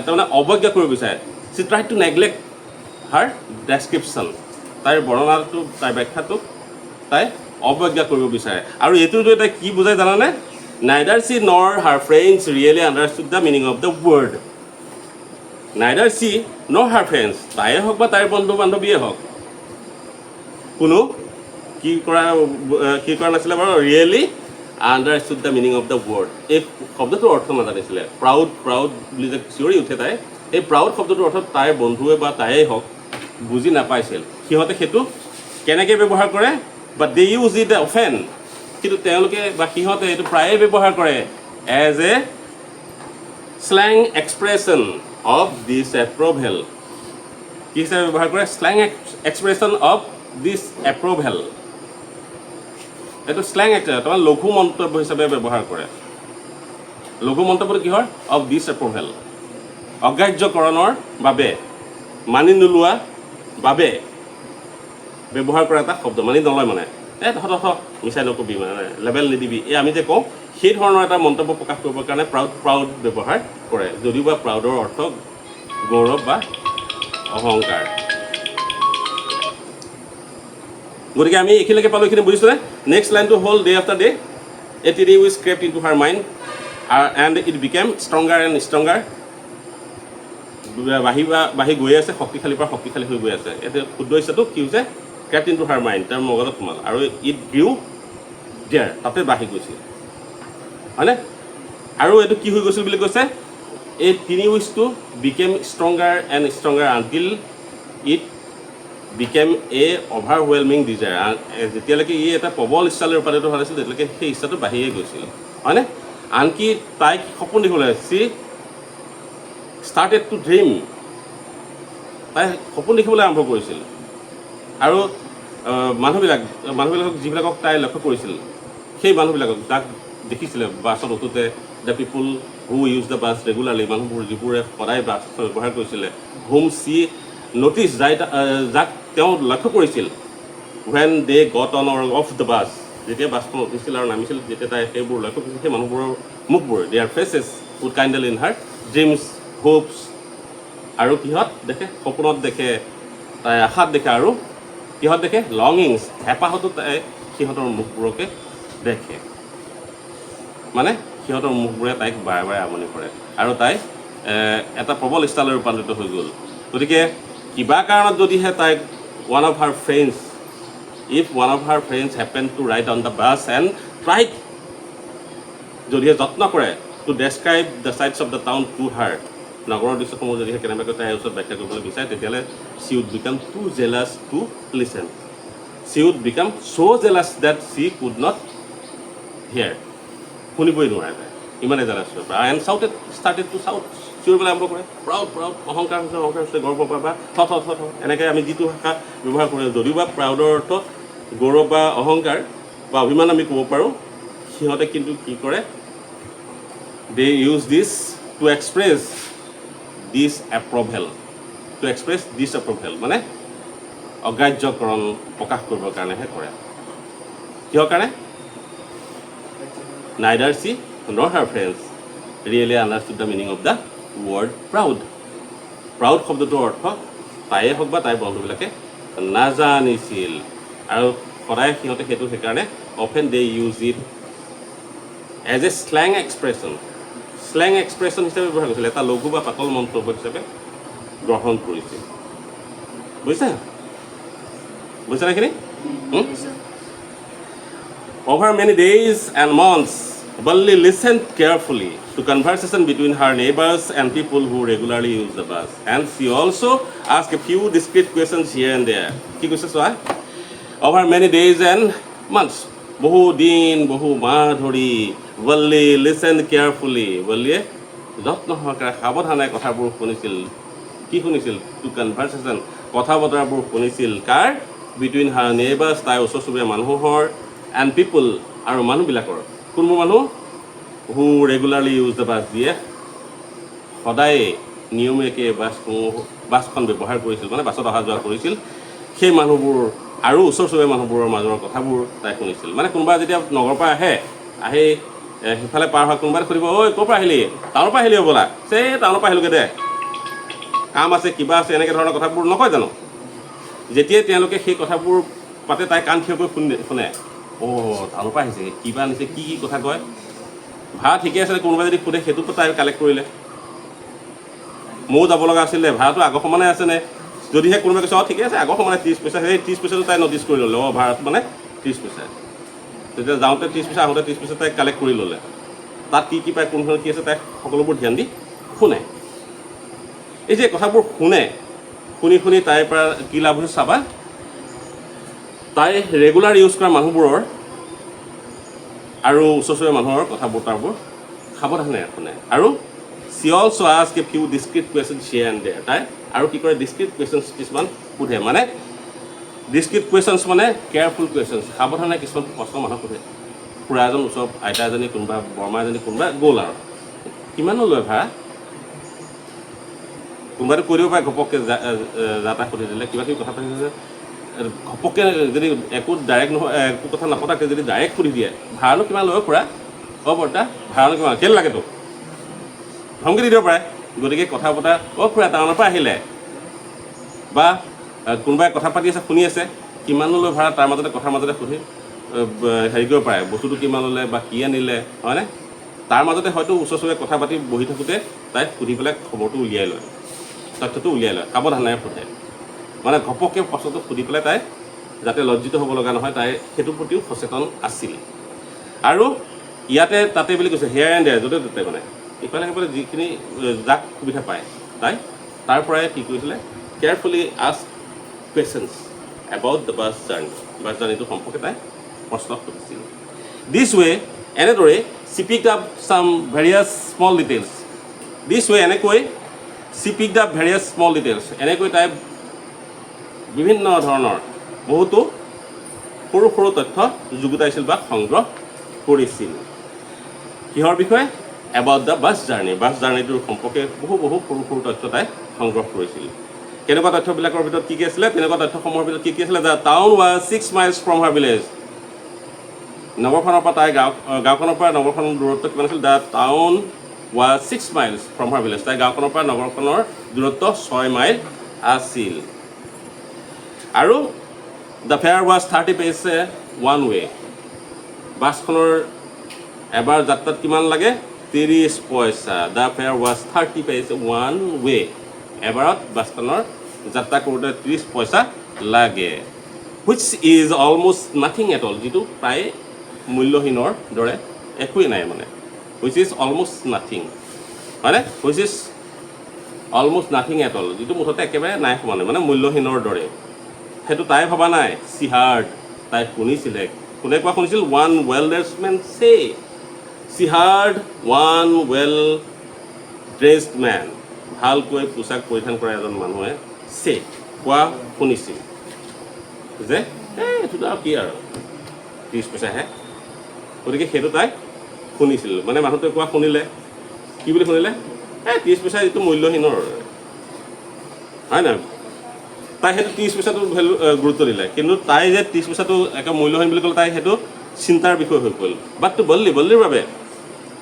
তাৰমানে অৱজ্ঞা কৰিব বিচাৰে। চি ট্ৰাই টু নেগলেক্ট হাৰ ডেছক্ৰিপশ্যন, তাইৰ বৰ্ণনাটো, তাইৰ ব্যাখ্যাটোক তাই অৱজ্ঞা কৰিব বিচাৰে। আৰু এইটোৰ জৰিয়তে তাই কি বুজাই জানানে? Neither she nor her friends really understood the meaning of the word. Neither she nor her friends, তাইয়ে হওক বা তাইৰ বন্ধু বান্ধৱীয়ে হওক, কোনো কি কৰা নাছিলে বাৰু, really understood the meaning of the word. এই শব্দটোৰ অৰ্থ নাজানিছিলে। প্ৰাউড বুলি যে চিঞৰি উঠে তাই, এই প্ৰাউড শব্দটোৰ অৰ্থ তাইৰ বন্ধুৱে বা তাইয়েই হওক বুজি নাপাইছিল। সিহঁতে সেইটো কেনেকৈ ব্যৱহাৰ কৰে, বা দে ইউজ ইট অফেন, কিন্তু তেওঁলোকে বা সিহঁতে এইটো প্ৰায়ে ব্যৱহাৰ কৰে as a slang expression of disapproval. কি হিচাপে ব্যৱহাৰ কৰে? Slang expression of disapproval. এইটো স্লেং তোমাৰ লঘু মন্তব্য হিচাপে ব্যৱহাৰ কৰে। লঘু মন্তব্যটো কিহৰ? অফ দিছ এপ্ৰভেল, অগ্ৰাহ্যকৰণৰ বাবে, মানি নোলোৱা বাবে ব্যৱহাৰ কৰা এটা শব্দ। মানি নলয় মানে, মিছাই নকবি, মানে লেবেল নিদিবি, এই আমি যে কওঁ সেই ধৰণৰ এটা মন্তব্য প্ৰকাশ কৰিবৰ কাৰণে প্ৰাউড ব্যৱহাৰ কৰে, যদিও বা প্ৰাউডৰ অৰ্থ গৌৰৱ বা অহংকাৰ। গতিকে আমি এইখিনিলৈকে পালোঁ, এইখিনি বুজিছোঁনে? নেক্সট লাইনটো হ'ল day after day a tiny wish crept into her mind and it became stronger and stronger. বাঢ়ি গৈ আছে, শক্তিশালীৰ পৰা শক্তিশালী হৈ গৈ আছে। এতিয়া শুদ্ধ হিচাপটো কি হৈছে? ক্ৰেপ্ট ইন টু হাৰ মাইণ্ড, তাৰ মগজত সোমাল, আৰু ইট গ্ৰিউ দেয়াৰ, তাতে বাঢ়ি গৈছিল, হয়নে? আৰু এইটো কি হৈ গৈছিল বুলি কৈছে? এই তিনি উইচটো became stronger and stronger until it became a overwhelming desire. যেতিয়ালৈকে ই এটা প্ৰবল ইচ্ছালৈ ৰূপান্তৰিত হোৱা নাছিল, তেতিয়ালৈকে সেই ইচ্ছাটো বাঢ়িয়ে গৈছিল, হয়নে? আনকি তাইক সপোন দেখিবলৈ, চি ষ্টাৰ্টেড টু ড্ৰিম, তাই সপোন দেখিবলৈ আৰম্ভ কৰিছিল। আৰু মানুহবিলাকক যিবিলাকক তাই লক্ষ্য কৰিছিল, সেই মানুহবিলাকক যাক দেখিছিলে বাছত উঠোঁতে, the people who use the bus regularly, মানুহবোৰ যিবোৰে সদায় বাছ ব্যৱহাৰ কৰিছিলে, হুম চি নটিচ, যাক তেওঁ লক্ষ্য কৰিছিল, when they got on or off the bus, যেতিয়া বাছখন উঠিছিল আৰু নামিছিল, যেতিয়া তাই সেইবোৰ লক্ষ্য কৰিছিল, সেই মানুহবোৰৰ মুখবোৰ, their faces would kindle in her dreams, hopes, আৰু কিহত দেখে? সপোনত দেখে, তাই আশাত দেখে, আৰু কিহত দেখে? লঙিংছ, হেঁপাহতো তাই সিহঁতৰ মুখবোৰকে দেখে। মানে সিহঁতৰ মুখবোৰে তাইক বাৰে বাৰে আমনি কৰে, আৰু তাই এটা প্ৰবল ইচ্ছালৈ ৰূপান্তৰিত হৈ গ'ল। গতিকে কিবা কাৰণত যদিহে তাইক one of her friends, if one of her friends happen to ride on the bus and tried, যদিহে যত্ন কৰে to describe the sights of the town to her, নগৰৰ দৃশ্যসমূহ যদিহে কেনেবাকৈ তাইৰ ওচৰত ব্যাখ্যা কৰিবলৈ বিচাৰে, তেতিয়াহ'লে she would become too jealous to listen, she would become so' jealous that she could not hear, শুনিবই নোৱাৰে তাই, ইমানেই জেলাছ হৈ পৰে। এণ্ড ষ্টাৰ্টেড টু চাউট, চিঞৰিবলৈ আৰম্ভ কৰে, প্ৰাউড, অহংকাৰ হৈছে গৰ্ব বা এনেকৈ আমি যিটো ভাষা ব্যৱহাৰ কৰোঁ, যদিও বা প্ৰাউডৰ অৰ্থ গৌৰৱ বা অহংকাৰ বা অভিমান আমি ক'ব পাৰোঁ, সিহঁতে কিন্তু কি কৰে? They use this to express disapproval, মানে অগ্ৰাহ্যকৰণ প্ৰকাশ কৰিবৰ কাৰণেহে কৰে। কিহৰ কাৰণে? Neither she nor her friends really understood the meaning of the word proud. Proud শব্দটোৰ অৰ্থ তাইয়ে হওক বা তাইৰ বন্ধুবিলাকে নাজানিছিল, আৰু সদায় সিহঁতে সেইটো সেইকাৰণে often they use it as a slang expression হিচাপে ব্যৱহাৰ কৰিছিল, এটা লঘু বা পাতল মন্তব্য হিচাপে গ্ৰহণ কৰিছিল। বুজিছা এইখিনি? Over many days and months, Balli listened carefully to conversation between her neighbors and people who regularly use the bus. And she also asked a few discreet questions here and there. কি কৈছে চোৱা? Over many days and months, বহু দিন, বহু মাহ ধৰি, Balli listened carefully, Balliয়ে যত্ন সহকাৰে সাৱধানে কথাবোৰ শুনিছিল। কি শুনিছিল? টু কনভাৰ্চেশ্যন, কথা বতৰাবোৰ শুনিছিল। কাৰ? বিটুইন হাৰ নেইবাৰ্ছ, তাইৰ ওচৰ চুবুৰীয়া মানুহৰ, এণ্ড পিপুল, আৰু মানুহবিলাকৰ। কোনবোৰ মানুহ? হু ৰেগুলাৰলি ইউজ দ্য বাছ, দিয়ে সদায় নিয়মীয়াকৈ বাছখন ব্যৱহাৰ কৰিছিল, মানে বাছত অহা যোৱা কৰিছিল, সেই মানুহবোৰ আৰু ওচৰ চুবুৰীয়া মানুহবোৰৰ মাজৰ কথাবোৰ তাই শুনিছিল। মানে কোনোবা যেতিয়া নগৰৰ পৰা আহি সিফালে পাৰ হোৱা, কোনোবাই সুধিব, ঐ ক'ৰ পৰা আহিলি? টাউনৰ পৰা আহিলি হ'বলা, টাউনৰ পৰা আহিলোগৈ দে, কাম আছে, কিবা আছে, এনেকৈ ধৰণৰ কথাবোৰ নকয় জানো? যেতিয়াই তেওঁলোকে সেই কথাবোৰ পাতে, তাই কাণ থিয় কৰি শুনে, টাউনৰ পৰা আহিছে, কিবা আনিছে, কি কথা কয়, ভাড়া ঠিকে আছিলে, কোনোবাই যদি সোধে সেইটোতো তাই কালেক্ট কৰিলে। ময়ো যাব লগা আছিলে, ভাড়াটো আগৰ সমানে আছেনে, যদিহে কোনোবাই কৈছে অঁ ঠিকে আছে আগৰ সমানে 30 পইচা, সেই 30 পইচাটো তাই নটিচ কৰি ল'লে, অঁ ভাড়াটো মানে 30 পইচা। তেতিয়া যাওঁতে 30 পইচা, আহোঁতে 30 পইচা তাই কালেক্ট কৰি ল'লে। তাত কি পায়, কোনখনত কি আছে, তাই সকলোবোৰ ধ্যান দি শুনে। এই যে কথাবোৰ শুনি শুনি তাইৰ পৰা কি লাভ হৈছে চাবা। তাই ৰেগুলাৰ ইউজ কৰা মানুহবোৰৰ আৰু ওচৰ চুবুৰীয়া মানুহৰ কথা বতৰাবোৰ সাৱধানে শুনে। আৰু she also' ask a few discreet questions here and there. তাই আৰু কি কৰে, ডিছক্ৰিট কুৱেশ্যনছ কিছুমান সোধে, মানে ডিছক্ৰিট কুৱেশ্যনছ মানে কেয়াৰফুল কুৱেশ্যনছ, সাৱধানে কিছুমান প্ৰশ্ন মানুহক সোধে। খুৰা এজন, ওচৰ আইতা এজনী, কোনোবা বৰমা এজনী, কোনোবা গ'ল আৰু কিমানো লয় ভাড়া, কোনোবাটো কৈ দিব পাৰে ঘপককৈ যা তাক সুধি দিলে, কিবা কিবি কথা পাতি দিলে ঘপককৈ যদি একো ডাইৰেক্ট নহয়, একো কথা নপতাকৈ যদি ডাইৰেক্ট সুধি দিয়ে ভাড়ানো কিমান লয় খুৰা, অঁ বৰ্তা ভাড়ানো কিমান, কেলৈ লাগেতো ধমকি দি দিব পাৰে। গতিকে কথা পতা, অঁ খুৰা টাউনৰ পৰা আহিলে, বা কোনোবাই কথা পাতি আছে শুনি আছে, কিমানো লৈ ভাড়া, তাৰ মাজতে কথাৰ মাজতে সুধি হেৰি কৰিব পাৰে, বস্তুটো কিমান ল'লে বা কি আনিলে, হয়নে? তাৰ মাজতে হয়তো ওচৰ চুবুৰীয়া কথা পাতি বহি থাকোঁতে তাই সুধি পেলাই খবৰটো উলিয়াই লয়, তথ্যটো উলিয়াই লয়, সাৱধানেৰে সোধে। মানে ঘপককৈ প্ৰশ্নটো সুধি পেলাই তাই যাতে লজ্জিত হ'ব লগা নহয়, তাই সেইটোৰ প্ৰতিও সচেতন আছিল। আৰু ইয়াতে তাতে বুলি কৈছে, হেয়াৰ এণ্ড দেয়াৰ, য'তে ত'তে মানে ইফালে সিফালে যিখিনি যাক সুবিধা পায় তাই তাৰ পৰাই কি কৰিছিলে, carefully ask questions about the bus journey, bus জাৰ্ণিটো সম্পৰ্কে তাই প্ৰশ্ন সুধিছিল। দিছ ৱে, এনেদৰে she picked up some various small details. This way, এনেকৈ she picked up various small details, এনেকৈ তাই বিভিন্ন ধৰণৰ বহুতো সৰু সৰু তথ্য যুগুতাইছিল বা সংগ্ৰহ কৰিছিল। কিহৰ বিষয়ে? About the bus journey, bus জাৰ্ণিটোৰ সম্পৰ্কে বহু সৰু সৰু তথ্য তাই সংগ্ৰহ কৰিছিল। কেনেকুৱা তথ্যবিলাকৰ ভিতৰত কি আছিলে, তেনেকুৱা তথ্যসমূহৰ ভিতৰত কি আছিলে, the town was 6 miles from her village. নগৰখনৰ পৰা তাই গাঁওখনৰ পৰা নগৰখনৰ দূৰত্ব কিমান আছিল, the town was 6 miles from her village. তাই গাঁওখনৰ পৰা নগৰখনৰ দূৰত্ব 6 মাইল আছিল। আৰু the fare was 30 paise one way, বাছখনৰ এবাৰ যাত্ৰাত কিমান লাগে, 30 পইচা। The fare was 30 paise one way, এবাৰত বাছখনৰ যাত্ৰা কৰোঁতে 30 পইচা লাগে। Which is almost nothing at all, যিটো প্ৰায় মূল্যহীনৰ দৰে, একোৱেই নাই মানে। হুইচ ইজ অলমষ্ট নাথিং, হয়নে? Which is almost nothing at all, যিটো মুঠতে একেবাৰে নাই সমানে, মানে মূল্যহীনৰ দৰে। সেইটো তাই ভবা নাই, চি হাৰ্ড, তাই শুনিছিলে। কোনে কোৱা শুনিছিল? One well dressed men say, she heard one well dressed men, ভালকৈ পোছাক পৰিধান কৰা এজন মানুহে চে, কোৱা শুনিছিল যে এইটোতো আৰু কি আৰু 30 পইচাহে। গতিকে সেইটো তাই শুনিছিল, মানে মানুহটোৱে কোৱা শুনিলে, কি বুলি শুনিলে, 30 পইচা যিটো মূল্যহীনৰ, হয় নহয়? তাই সেইটো 30 পইচাটো ভেলু গুৰুত্ব দিলে, কিন্তু তাই যে 30 পইচাটো একে মূল্যহীন বুলি ক'লে তাই সেইটো চিন্তাৰ বিষয় হৈ পৰিল। বাট টু বল্লিৰ বাবে,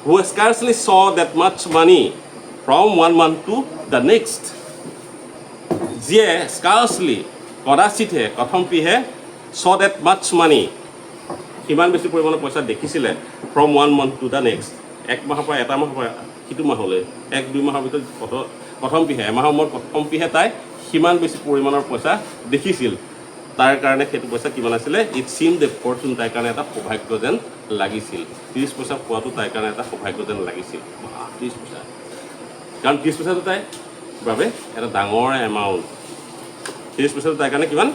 who scarcely saw that much money from one month to the next, যিয়ে স্কাৰ্চলি কদাচিতহে কথমপিহে চ ডেট মাছ মানি, সিমান বেছি পৰিমাণৰ পইচা দেখিছিলে, from one month to the next, এক মাহৰ পৰা এটা মাহৰ পৰা সিটো মাহলৈ, 1-2 মাহৰ ভিতৰত প্ৰথমপিহে, এমাহৰ মূৰত প্ৰথমপিহে তাই সিমান বেছি পৰিমাণৰ পইচা দেখিছিল। তাৰ কাৰণে সেইটো পইচা কিমান আছিলে, ইট চিম দ্য ফৰ্চুন, তাইৰ কাৰণে এটা সৌভাগ্য যেন লাগিছিল। 30 পইচা পোৱাটো তাইৰ কাৰণে এটা সৌভাগ্য যেন লাগিছিল। 30 পইচা, কাৰণ 30 পইচাটো তাইৰ বাবে এটা ডাঙৰ এমাউণ্ট। 30 পইচাটো তাইৰ কাৰণে কিমান,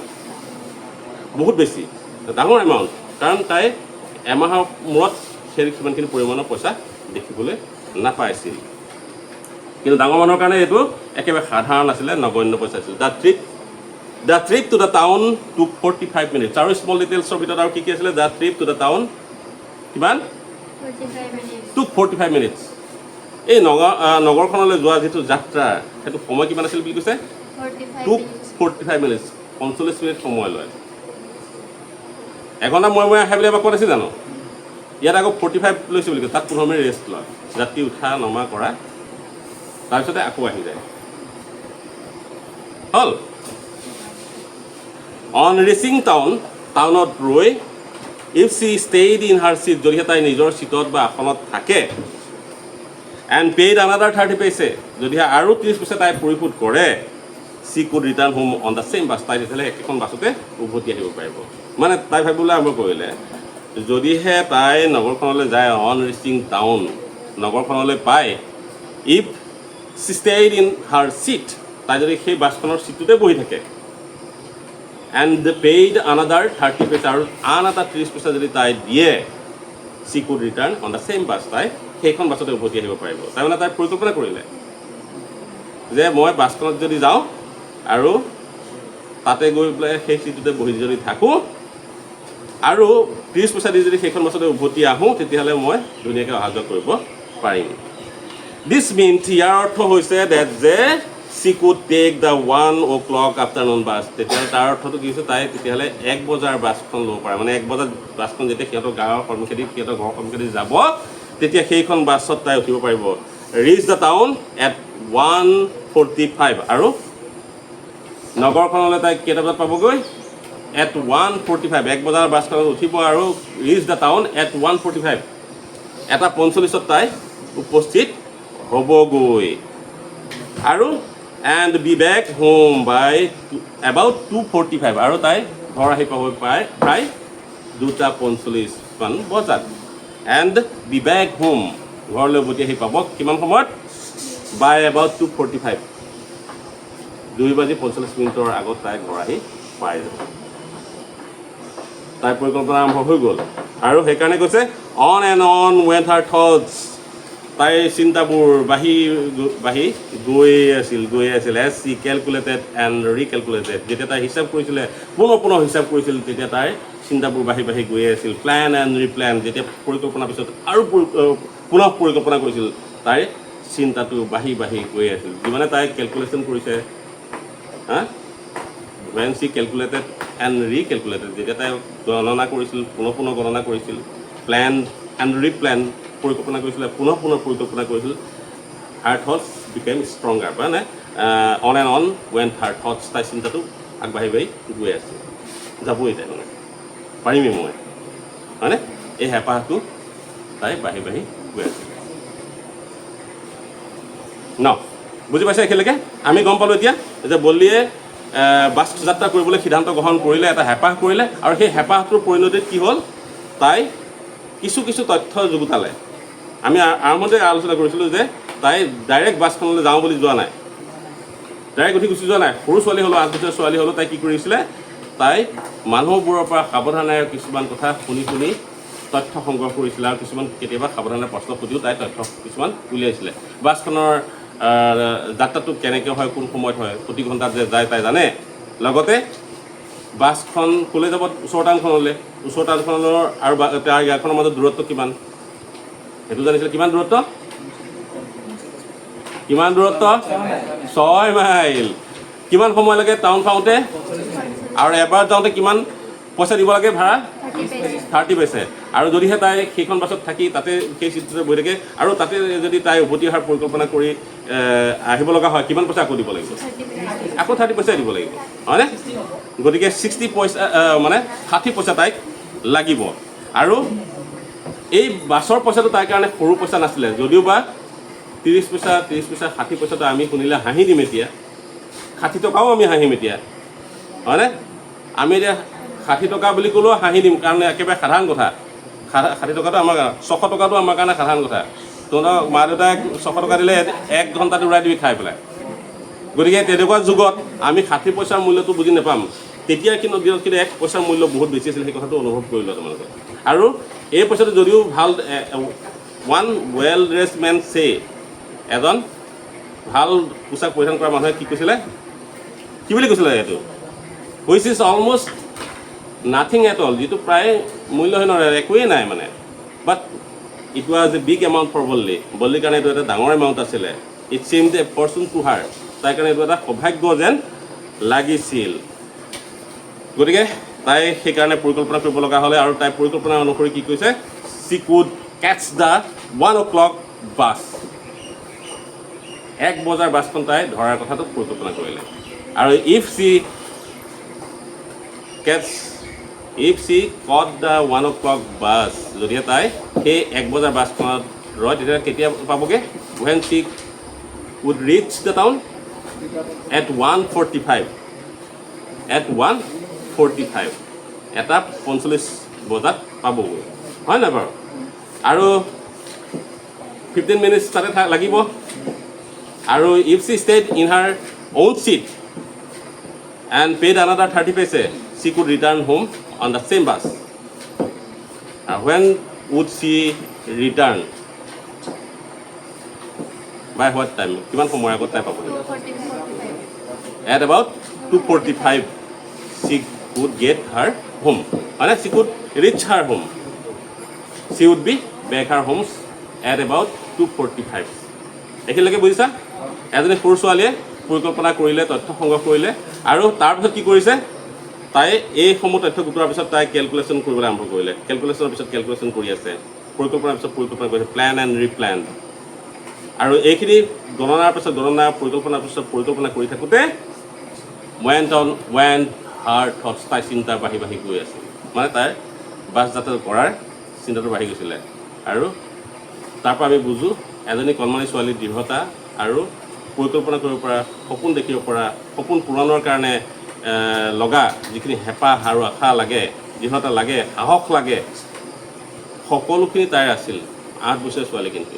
বহুত বেছি ডাঙৰ এমাউণ্ট, কাৰণ তাই এমাহৰ মূৰত সিমানখিনি পৰিমাণৰ পইচা দেখিবলৈ নাপাইছিল। কিন্তু ডাঙৰ মানুহৰ কাৰণে এইটো একেবাৰে সাধাৰণ আছিলে, নগণ্য পইচা আছিল। The trip two the town টুক 45 minutes। আৰু স্মল ডিটেইলছৰ ভিতৰত আৰু কি আছিলে, the trip two the town কিমান, 45 minutes। এই নগৰখনলৈ যোৱা যিটো যাত্ৰা, সেইটো সময় কিমান আছিল বুলি কৈছে, 45 minutes, 45 মিনিট সময় লয়। এঘণ্টা মই আহে বুলি এবাৰ ক'ত আছে জানো, ইয়াত আকৌ 45 লৈছে বুলি কৈছে, তাত 15 মিনিট ৰেষ্ট লয়, যাত্ৰী উঠা নমা কৰা, তাৰপিছতে আকৌ আহি যায়। হ'ল। অন ৰিচিং টাউন, টাউনত ৰৈ if she stayed in her seat, যদিহে তাই নিজৰ চিটত বা আসনত থাকে, এণ্ড পেইড আনাডাৰ 30 পইচা, যদিহে আৰু 30 পইচা তাই পৰিশোধ কৰে, she could return home on the same bus, তাই তেতিয়াহ'লে একেখন বাছতে উভতি আহিব পাৰিব। মানে তাই ভাবিবলৈ আৰম্ভ কৰিলে, যদিহে তাই নগৰখনলৈ যায়, অন ৰিচিং টাউন, নগৰখনলৈ পায়, if she stayed in her seat, তাই যদি সেই বাছখনৰ চিটটোতে বহি থাকে, এণ্ড পেইড আনাডাৰ 30 পইচা, আৰু আন এটা 30 পইচা যদি তাই দিয়ে, she could return on the same bus, তাই সেইখন বাছতে উভতি আহিব পাৰিব। তাৰমানে তাই পৰিকল্পনা কৰিলে যে মই বাছখনত যদি যাওঁ আৰু তাতে গৈ পেলাই সেই চিটটোতে বহি যদি থাকোঁ আৰু 30 পইচা দি যদি সেইখন বাছতে উভতি আহোঁ, তেতিয়াহ'লে মই ধুনীয়াকৈ অহা যোৱা কৰিব পাৰিম। দিছ মিনছ, ইয়াৰ অৰ্থ হৈছে ডেট যে she could take the 1 o'clock afternoon bus, তেতিয়াহ'লে তাৰ অৰ্থটো কি হৈছে, তাই তেতিয়াহ'লে 1 বজাৰ বাছখন ল'ব পাৰে। মানে 1 বজাত বাছখন যেতিয়া সিহঁতৰ গাঁৱৰ সন্মুখেদি, সিহঁতৰ ঘৰৰ সন্মুখেদি যাব, তেতিয়া সেইখন বাছত তাই উঠিব পাৰিব। ৰিচ দ্য টাউন এট 1:45, আৰু নগৰখনলৈ তাই কেইটা বজাত পাবগৈ, এট 1:45, 1 বজাৰ বাছখনত উঠিব আৰু ৰিচ দ্য টাউন এট 1:45, 1:45 তাই উপস্থিত হ'বগৈ। আৰু and be back home by about 2:45, আৰু তাই ঘৰ আহি পাব প্ৰায় 2:45 মান বজাত। এণ্ড বি বেক হোম, ঘৰলৈ উভতি আহি পাব কিমান সময়ত, বাই এবাউট 2:45, 2:45 আগত তাই ঘৰ আহি পাই যাব। তাইৰ পৰিকল্পনা আৰম্ভ হৈ গ'ল, আৰু সেইকাৰণে কৈছে on and on went her thoughts, তাইৰ চিন্তাবোৰ বাঢ়ি গৈ আছিল এজ চি কেলকুলেটেড এণ্ড ৰিকেলকুলেটেড, যেতিয়া তাই হিচাপ কৰিছিলে, পুনৰ হিচাপ কৰিছিল, তেতিয়া তাইৰ চিন্তাবোৰ বাঢ়ি গৈ আছিল। প্লেন এণ্ড ৰিপ্লেন, যেতিয়া পৰিকল্পনাৰ পিছত আৰু পুনৰ পৰিকল্পনা কৰিছিল, তাইৰ চিন্তাটো বাঢ়ি গৈ আছিল। যিমানে তাই কেলকুলেশ্যন কৰিছে, when she calculated and recalculated, যেতিয়া তাই গণনা কৰিছিল, পুনৰ গণনা কৰিছিল, প্লেন এণ্ড ৰিপ্লেন, পৰিকল্পনা কৰিছিলে, পুনৰ পৰিকল্পনা কৰিছিল, হাৰ থটছ বিকেম ষ্ট্ৰংগাৰ, মানে on and on went her thoughts, তাই চিন্তাটো আগবাঢ়ি গৈ আছে, যাবই তাই, মানে পাৰিমেই মই, হয়নে, এই হেঁপাহটো তাই বাঢ়ি গৈ আছে। ন বুজি পাইছে? একেলগে আমি গম পালোঁ এতিয়া যে বল্লীয়ে বাছ যাত্ৰা কৰিবলৈ সিদ্ধান্ত গ্ৰহণ কৰিলে, এটা হেঁপাহ কৰিলে, আৰু সেই হেঁপাহটোৰ পৰিণতিত কি হ'ল, তাই কিছু তথ্য যুগুতালে। আমি আৰম্ভণিতে আলোচনা কৰিছিলোঁ যে তাই ডাইৰেক্ট বাছখনলৈ যাওঁ বুলি যোৱা নাই, ডাইৰেক্ট উঠি গুচি যোৱা নাই। সৰু ছোৱালী হ'লেও, 8 বছৰীয়া ছোৱালী হ'লেও তাই কি কৰিছিলে, তাই মানুহবোৰৰ পৰা সাৱধানে কিছুমান কথা শুনি তথ্য সংগ্ৰহ কৰিছিলে, আৰু কিছুমান কেতিয়াবা সাৱধানে প্ৰশ্ন সুধিও তাই তথ্য কিছুমান উলিয়াইছিলে। বাছখনৰ যাত্ৰাটো কেনেকৈ হয়, কোন সময়ত হয়, প্ৰতি ঘণ্টাত যে যায় তাই জানে। লগতে বাছখন ক'লৈ যাব, ওচৰ টাউনখনলৈ, ওচৰ টাউনখনৰ আৰু তাৰ ইয়াৰখনৰ মাজত দূৰত্ব কিমান, সেইটো জানিছিলে। কিমান দূৰত্ব 6 মাইল। কিমান সময় লাগে টাউন পাওঁতে, আৰু এবাৰ যাওঁতে কিমান পইচা দিব লাগে ভাড়া, 30 পইচা। আৰু যদিহে তাই সেইখন বাছত থাকি তাতে সেই চিটটোতে বহি থাকে, আৰু তাতে যদি তাই উভতি অহাৰ পৰিকল্পনা কৰি আহিব লগা হয়, কিমান পইচা আকৌ দিব লাগিব, আকৌ 30 পইচা দিব লাগিব, হয়নে? গতিকে 60 পইচা, মানে 60 পইচা তাইক লাগিব। আৰু এই বাছৰ পইচাটো তাইৰ কাৰণে সৰু পইচা নাছিলে, যদিও বা 30 পইচা 60 পইচাটো আমি শুনিলে হাঁহি দিম এতিয়া, 60 টকাও আমি হাঁহিম এতিয়া, হয়নে? আমি এতিয়া 60 টকা বুলি ক'লেও হাঁহি দিম, কাৰণ একেবাৰে সাধাৰণ কথা। 60 টকাটো আমাৰ 600 টকাটো আমাৰ কাৰণে সাধাৰণ কথা। তহঁতৰ মা দেউতাই 600 টকা দিলে 1 ঘণ্টাত উৰাই দিবি খাই পেলাই। গতিকে তেনেকুৱা যুগত আমি 60 পইচাৰ মূল্যটো বুজি নাপাম। তেতিয়া কিন্তু 1 পইচাৰ মূল্য বহুত বেছি আছিল, সেই কথাটো অনুভৱ কৰি লোৱা তোমালোকে। আৰু এই পইচাটো যদিও ভাল, ওৱান ৱেল ড্ৰেছড মেন চে, এজন ভাল পোচাক পৰিধান কৰা মানুহে কি কৈছিলে, কি বুলি কৈছিলে, এইটো which is almost nothing at all, যিটো প্ৰায় মূল্যহীন, একোৱেই নাই মানে। But it was a big amount for বল্লীৰ কাৰণে এইটো এটা ডাঙৰ এমাউণ্ট আছিলে। It seemed a fortune to her, তাইৰ কাৰণে এইটো এটা সৌভাগ্য যেন লাগিছিল। গতিকে তাই সেইকাৰণে পৰিকল্পনা কৰিব লগা হ'লে, আৰু তাই পৰিকল্পনা অনুসৰি কি কৈছে, she could catch the 1 o'clock bus, 1 বজাৰ বাছখন তাই ধৰাৰ কথাটো পৰিকল্পনা কৰিলে। আৰু if she catch if she caught the 1 o'clock bus, যদিহে তাই সেই 1 বজাৰ বাছখনত ৰয় তেতিয়া কেতিয়া পাবগৈ? when she would reach the town at 1:45. at 1:45 এটা 45 বজাত পাবগৈ, হয় নাই বাৰু? আৰু 15 minutes তাতে লাগিব। আৰু if she stayed in her own seat and paid another 30 paise, she could return home on the same bus. When would she return? By what time? কিমান সময়ৰ আগত তাই পাবগৈ? At about 2:45 she could get her home. মানে she could reach her home. She would be back her home at about 2:45. এইখিনিলৈকে বুজিছা? এজনী সৰু ছোৱালীয়ে পৰিকল্পনা কৰিলে, তথ্য সংগ্ৰহ কৰিলে, আৰু তাৰপিছত কি কৰিছে? তাই এইসমূহ তথ্য গোটোৱাৰ পিছত তাই কেলকুলেশ্যন কৰিবলৈ আৰম্ভ কৰিলে। কেলকুলেশ্যনৰ পিছত কেলকুলেশ্যন কৰি আছে, পৰিকল্পনাৰ পিছত পৰিকল্পনা কৰিছে, প্লেন এণ্ড ৰিপ্লেন। আৰু এইখিনি গণনাৰ পিছত গণনা, পৰিকল্পনাৰ পিছত পৰিকল্পনা কৰি থাকোঁতে ৱেণ্ট হাৰ থটছ, তাই চিন্তা বাঢ়ি বাঢ়ি গৈ আছিল। মানে তাইৰ বাছ যাত্ৰা কৰাৰ চিন্তাটো বাঢ়ি গৈছিলে। আৰু তাৰপৰা আমি বুজোঁ এজনী কণমানি ছোৱালীৰ দৃঢ়তা আৰু পৰিকল্পনা কৰিব পৰা, সপোন দেখিব পৰা, সপোন পূৰণৰ কাৰণে লগা যিখিনি হেঁপাহ আৰু আশা লাগে, দৃঢ়তা লাগে, সাহস লাগে, সকলোখিনি তাইৰ আছিল। 8 বছৰীয়া ছোৱালী কিন্তু।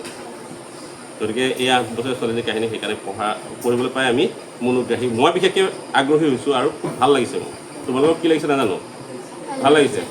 গতিকে এই 8 বছৰীয়া ছোৱালীজনীৰ কাহিনী সেইকাৰণে পঢ়িবলৈ পাই আমি মনোগ্ৰাহী, মই বিশেষকৈ আগ্ৰহী হৈছোঁ আৰু খুব ভাল লাগিছে মোৰ। তোমালোকক কি লাগিছে নাজানো, ভাল লাগিছে।